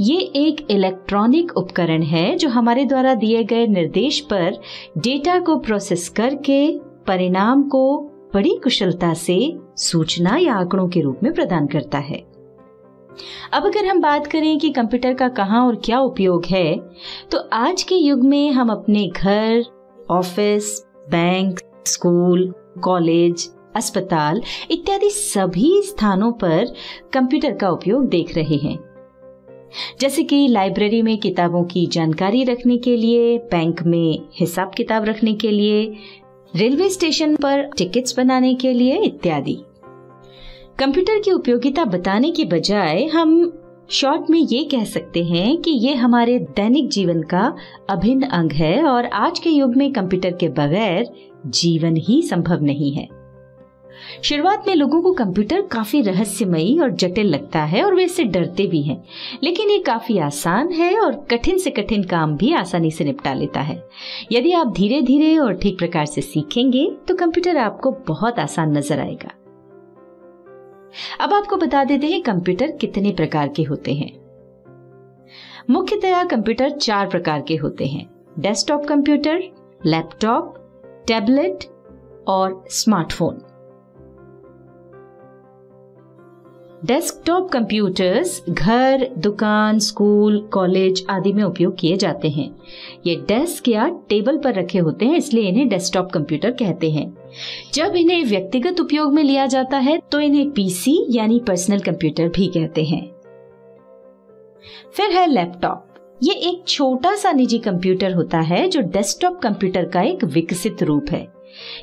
ये एक इलेक्ट्रॉनिक उपकरण है जो हमारे द्वारा दिए गए निर्देश पर डेटा को प्रोसेस करके परिणाम को बड़ी कुशलता से सूचना या आंकड़ों के रूप में प्रदान करता है। अब अगर हम बात करें कि कंप्यूटर का कहाँ और क्या उपयोग है, तो आज के युग में हम अपने घर, ऑफिस, बैंक, स्कूल, कॉलेज, अस्पताल इत्यादि सभी स्थानों पर कंप्यूटर का उपयोग देख रहे हैं। जैसे कि लाइब्रेरी में किताबों की जानकारी रखने के लिए, बैंक में हिसाब किताब रखने के लिए, रेलवे स्टेशन पर टिकट्स बनाने के लिए इत्यादि। कंप्यूटर की उपयोगिता बताने की बजाय हम शॉर्ट में ये कह सकते हैं कि ये हमारे दैनिक जीवन का अभिन्न अंग है और आज के युग में कंप्यूटर के बगैर जीवन ही संभव नहीं है। शुरुआत में लोगों को कंप्यूटर काफी रहस्यमयी और जटिल लगता है और वे इससे डरते भी हैं, लेकिन ये काफी आसान है और कठिन से कठिन काम भी आसानी से निपटा लेता है। यदि आप धीरे धीरे और ठीक प्रकार से सीखेंगे तो कंप्यूटर आपको बहुत आसान नजर आएगा। अब आपको बता देते हैं कंप्यूटर कितने प्रकार के होते हैं। मुख्यतया कंप्यूटर 4 प्रकार के होते हैं: डेस्कटॉप कंप्यूटर, लैपटॉप, टैबलेट और स्मार्टफोन। डेस्कटॉप कंप्यूटर्स घर, दुकान, स्कूल, कॉलेज आदि में उपयोग किए जाते हैं। ये डेस्क या टेबल पर रखे होते हैं, इसलिए इन्हें डेस्कटॉप कंप्यूटर कहते हैं। जब इन्हें व्यक्तिगत उपयोग में लिया जाता है तो इन्हें पीसी यानी पर्सनल कंप्यूटर भी कहते हैं। फिर है लैपटॉप। ये एक छोटा सा निजी कंप्यूटर होता है जो डेस्कटॉप कंप्यूटर का एक विकसित रूप है।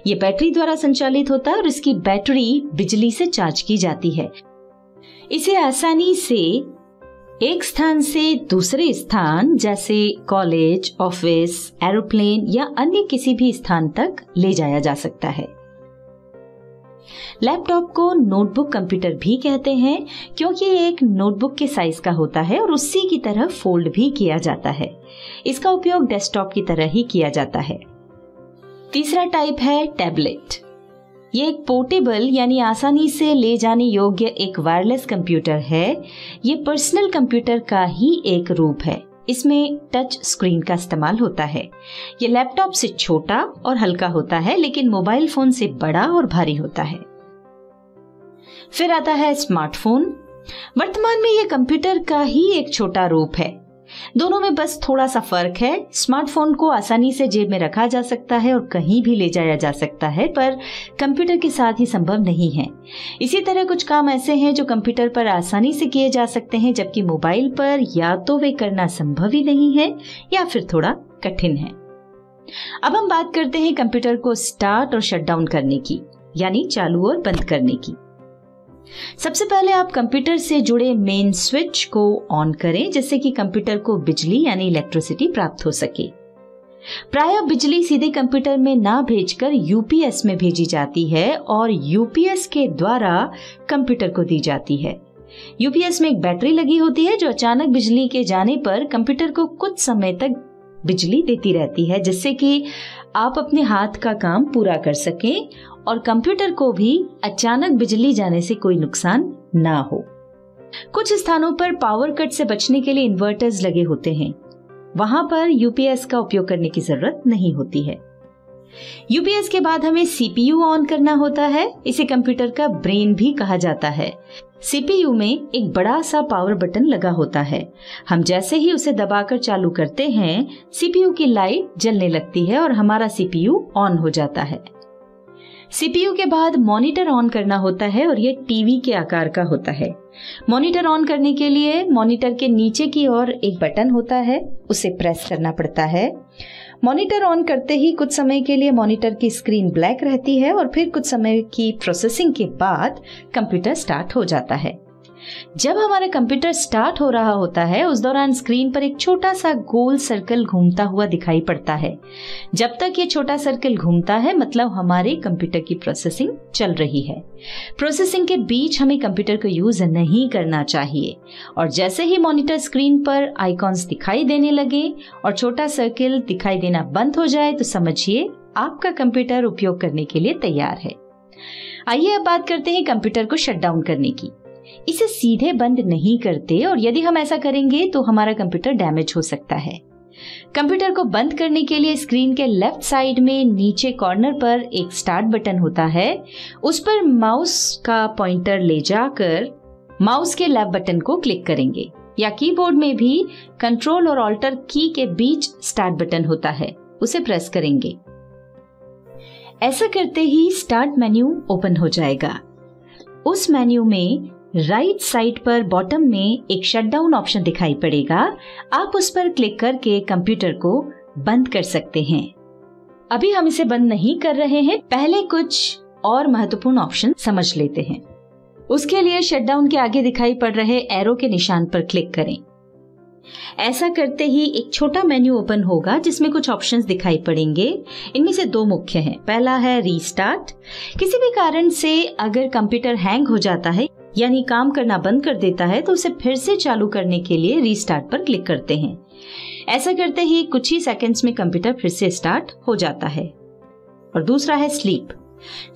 ये बैटरी द्वारा संचालित होता है और इसकी बैटरी बिजली से चार्ज की जाती है। इसे आसानी से एक स्थान से दूसरे स्थान जैसे कॉलेज, ऑफिस, एरोप्लेन या अन्य किसी भी स्थान तक ले जाया जा सकता है। लैपटॉप को नोटबुक कंप्यूटर भी कहते हैं क्योंकि ये एक नोटबुक के साइज का होता है और उसी की तरह फोल्ड भी किया जाता है। इसका उपयोग डेस्कटॉप की तरह ही किया जाता है। तीसरा टाइप है टैबलेट। ये एक पोर्टेबल यानी आसानी से ले जाने योग्य एक वायरलेस कंप्यूटर है। ये पर्सनल कंप्यूटर का ही एक रूप है। इसमें टच स्क्रीन का इस्तेमाल होता है। ये लैपटॉप से छोटा और हल्का होता है, लेकिन मोबाइल फोन से बड़ा और भारी होता है। फिर आता है स्मार्टफोन। वर्तमान में ये कंप्यूटर का ही एक छोटा रूप है। दोनों में बस थोड़ा सा फर्क है। स्मार्टफोन को आसानी से जेब में रखा जा सकता है और कहीं भी ले जाया जा सकता है, पर कंप्यूटर के साथ ही संभव नहीं है। इसी तरह कुछ काम ऐसे हैं जो कंप्यूटर पर आसानी से किए जा सकते हैं, जबकि मोबाइल पर या तो वे करना संभव ही नहीं है या फिर थोड़ा कठिन है। अब हम बात करते हैं कंप्यूटर को स्टार्ट और शट डाउन करने की, यानी चालू और बंद करने की। सबसे पहले आप कंप्यूटर से जुड़े मेन स्विच को ऑन करें, जिससे कि कंप्यूटर को बिजली यानी इलेक्ट्रिसिटी प्राप्त हो सके। प्रायः बिजली सीधे कंप्यूटर में ना भेजकर यूपीएस में भेजी जाती है और यूपीएस के द्वारा कंप्यूटर को दी जाती है। यूपीएस में एक बैटरी लगी होती है जो अचानक बिजली के जाने पर कंप्यूटर को कुछ समय तक बिजली देती रहती है, जिससे कि आप अपने हाथ का काम पूरा कर सकें और कंप्यूटर को भी अचानक बिजली जाने से कोई नुकसान ना हो। कुछ स्थानों पर पावर कट से बचने के लिए इन्वर्टर्स लगे होते हैं। वहां पर यूपीएस का उपयोग करने की जरूरत नहीं होती है। यूपीएस के बाद हमें सीपीयू ऑन करना होता है। इसे कंप्यूटर का ब्रेन भी कहा जाता है। सीपीयू में एक बड़ा सा पावर बटन लगा होता है। हम जैसे ही उसे दबाकर चालू करते हैं, सीपीयू की लाइट जलने लगती है और हमारा सीपीयू ऑन हो जाता है। सीपीयू के बाद मॉनिटर ऑन करना होता है और ये टीवी के आकार का होता है। मॉनिटर ऑन करने के लिए मॉनिटर के नीचे की ओर एक बटन होता है, उसे प्रेस करना पड़ता है। मॉनिटर ऑन करते ही कुछ समय के लिए मॉनिटर की स्क्रीन ब्लैक रहती है और फिर कुछ समय की प्रोसेसिंग के बाद कंप्यूटर स्टार्ट हो जाता है। जब हमारा कंप्यूटर स्टार्ट हो रहा होता है, उस दौरान स्क्रीन पर एक छोटा सा गोल सर्कल घूमता हुआ दिखाई पड़ता है। जब तक ये छोटा सर्कल घूमता है, मतलब हमारे कंप्यूटर की प्रोसेसिंग चल रही है। प्रोसेसिंग के बीच हमें कंप्यूटर को यूज नहीं करना चाहिए और जैसे ही मॉनिटर स्क्रीन पर आइकॉन्स दिखाई देने लगे और छोटा सर्कल दिखाई देना बंद हो जाए, तो समझिए आपका कंप्यूटर उपयोग करने के लिए तैयार है। आइए अब बात करते हैं कंप्यूटर को शट डाउन करने की। इसे सीधे बंद नहीं करते और यदि हम ऐसा करेंगे तो हमारा कंप्यूटर डैमेज हो सकता है। कंप्यूटर को बंद करने के लिए स्क्रीन के लेफ्ट साइड में नीचे कॉर्नर पर एक स्टार्ट बटन होता है। उस पर माउस का पॉइंटर ले जाकर माउस के लेफ्ट बटन को क्लिक करेंगे, या कीबोर्ड में भी कंट्रोल और ऑल्टर की के बीच स्टार्ट बटन होता है, उसे प्रेस करेंगे। ऐसा करते ही स्टार्ट मेन्यू ओपन हो जाएगा। उस मेन्यू में राइट साइड पर बॉटम में एक शटडाउन ऑप्शन दिखाई पड़ेगा। आप उस पर क्लिक करके कंप्यूटर को बंद कर सकते हैं। अभी हम इसे बंद नहीं कर रहे हैं, पहले कुछ और महत्वपूर्ण ऑप्शन समझ लेते हैं। उसके लिए शटडाउन के आगे दिखाई पड़ रहे एरो के निशान पर क्लिक करें। ऐसा करते ही एक छोटा मेन्यू ओपन होगा जिसमें कुछ ऑप्शंस दिखाई पड़ेंगे। इनमें से 2 मुख्य हैं। पहला है रीस्टार्ट। किसी भी कारण से अगर कंप्यूटर हैंग हो जाता है यानी काम करना बंद कर देता है तो उसे फिर से चालू करने के लिए रीस्टार्ट पर क्लिक करते हैं। ऐसा करते ही कुछ ही सेकंड्स में कंप्यूटर फिर से स्टार्ट हो जाता है। और दूसरा है स्लीप।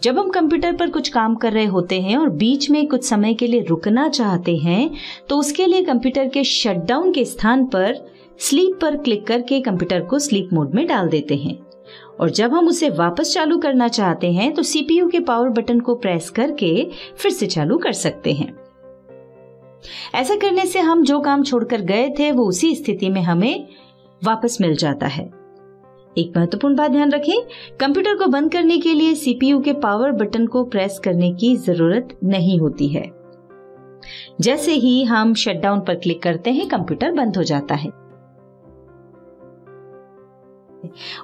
जब हम कंप्यूटर पर कुछ काम कर रहे होते हैं और बीच में कुछ समय के लिए रुकना चाहते हैं तो उसके लिए कंप्यूटर के शटडाउन के स्थान पर स्लीप पर क्लिक करके कंप्यूटर को स्लीप मोड में डाल देते हैं। और जब हम उसे वापस चालू करना चाहते हैं तो सीपीयू के पावर बटन को प्रेस करके फिर से चालू कर सकते हैं। ऐसा करने से हम जो काम छोड़कर गए थे वो उसी स्थिति में हमें वापस मिल जाता है। एक महत्वपूर्ण बात ध्यान रखें, कंप्यूटर को बंद करने के लिए सीपीयू के पावर बटन को प्रेस करने की जरूरत नहीं होती है। जैसे ही हम शटडाउन पर क्लिक करते हैं कंप्यूटर बंद हो जाता है।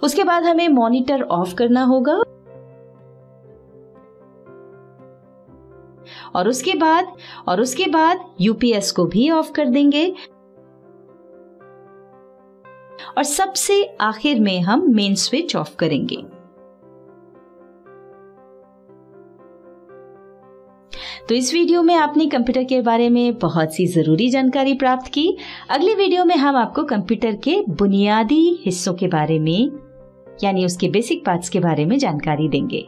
उसके बाद हमें मॉनिटर ऑफ करना होगा और उसके बाद यूपीएस को भी ऑफ कर देंगे और सबसे आखिर में हम मेन स्विच ऑफ करेंगे। तो इस वीडियो में आपने कंप्यूटर के बारे में बहुत सी जरूरी जानकारी प्राप्त की। अगले वीडियो में हम आपको कंप्यूटर के बुनियादी हिस्सों के बारे में यानी उसके बेसिक पार्ट्स के बारे में जानकारी देंगे।